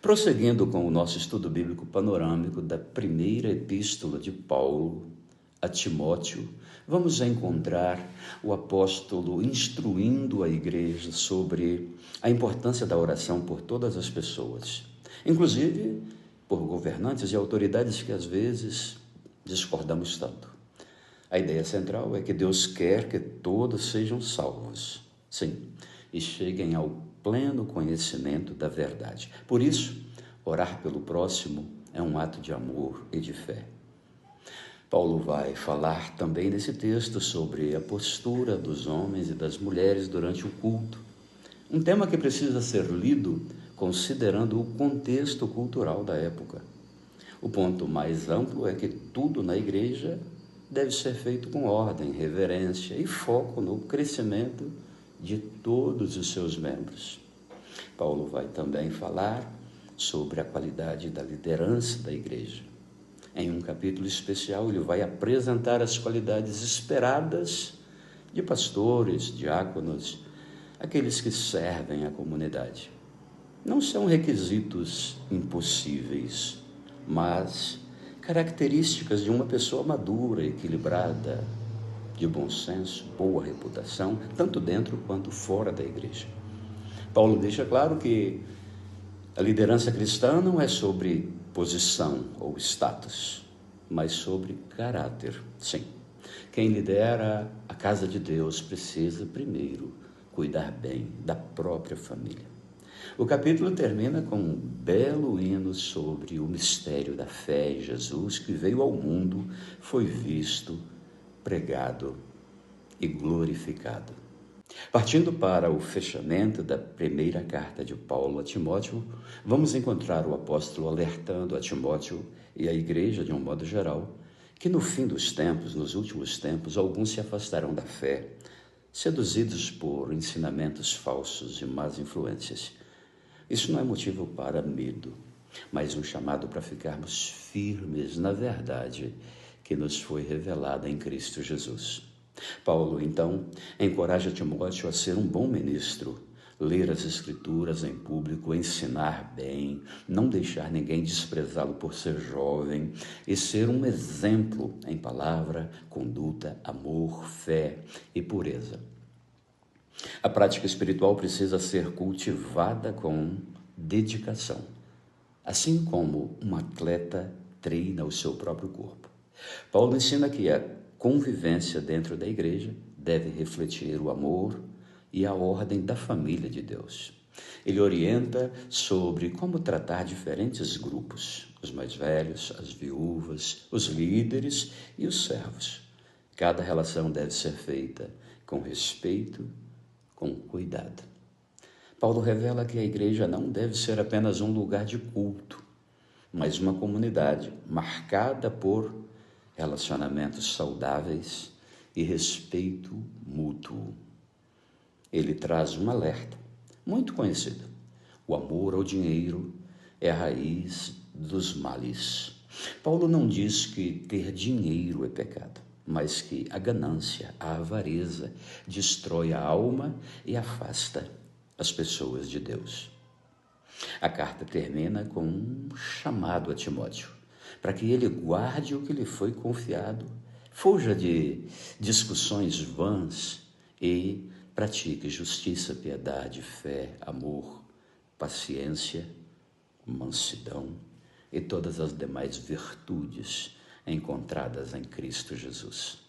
Prosseguindo com o nosso estudo bíblico panorâmico da primeira epístola de Paulo a Timóteo, vamos encontrar o apóstolo instruindo a igreja sobre a importância da oração por todas as pessoas, inclusive por governantes e autoridades que às vezes discordamos tanto. A ideia central é que Deus quer que todos sejam salvos, sim, e cheguem ao pleno conhecimento da verdade. Por isso, orar pelo próximo é um ato de amor e de fé. Paulo vai falar também nesse texto sobre a postura dos homens e das mulheres durante o culto, um tema que precisa ser lido considerando o contexto cultural da época. O ponto mais amplo é que tudo na igreja deve ser feito com ordem, reverência e foco no crescimento de todos os seus membros. Paulo vai também falar sobre a qualidade da liderança da igreja. Em um capítulo especial, ele vai apresentar as qualidades esperadas de pastores, diáconos, aqueles que servem a comunidade. Não são requisitos impossíveis, mas características de uma pessoa madura, equilibrada, de bom senso, boa reputação, tanto dentro quanto fora da igreja. Paulo deixa claro que a liderança cristã não é sobre posição ou status, mas sobre caráter. Sim, quem lidera a casa de Deus precisa primeiro cuidar bem da própria família. O capítulo termina com um belo hino sobre o mistério da fé em Jesus, que veio ao mundo, foi visto, pregado e glorificado. Partindo para o fechamento da primeira carta de Paulo a Timóteo, vamos encontrar o apóstolo alertando a Timóteo e a igreja de um modo geral, que no fim dos tempos, nos últimos tempos, alguns se afastarão da fé, seduzidos por ensinamentos falsos e más influências. Isso não é motivo para medo, mas um chamado para ficarmos firmes na verdade que nos foi revelada em Cristo Jesus. Paulo, então, encoraja Timóteo a ser um bom ministro, ler as Escrituras em público, ensinar bem, não deixar ninguém desprezá-lo por ser jovem e ser um exemplo em palavra, conduta, amor, fé e pureza. A prática espiritual precisa ser cultivada com dedicação, assim como um atleta treina o seu próprio corpo. Paulo ensina que a convivência dentro da igreja deve refletir o amor e a ordem da família de Deus. Ele orienta sobre como tratar diferentes grupos, os mais velhos, as viúvas, os líderes e os servos. Cada relação deve ser feita com respeito, com cuidado. Paulo revela que a igreja não deve ser apenas um lugar de culto, mas uma comunidade marcada por relacionamentos saudáveis e respeito mútuo. Ele traz um alerta muito conhecido. O amor ao dinheiro é a raiz dos males. Paulo não diz que ter dinheiro é pecado, mas que a ganância, a avareza, destrói a alma e afasta as pessoas de Deus. A carta termina com um chamado a Timóteo, para que ele guarde o que lhe foi confiado, fuja de discussões vãs e pratique justiça, piedade, fé, amor, paciência, mansidão e todas as demais virtudes encontradas em Cristo Jesus.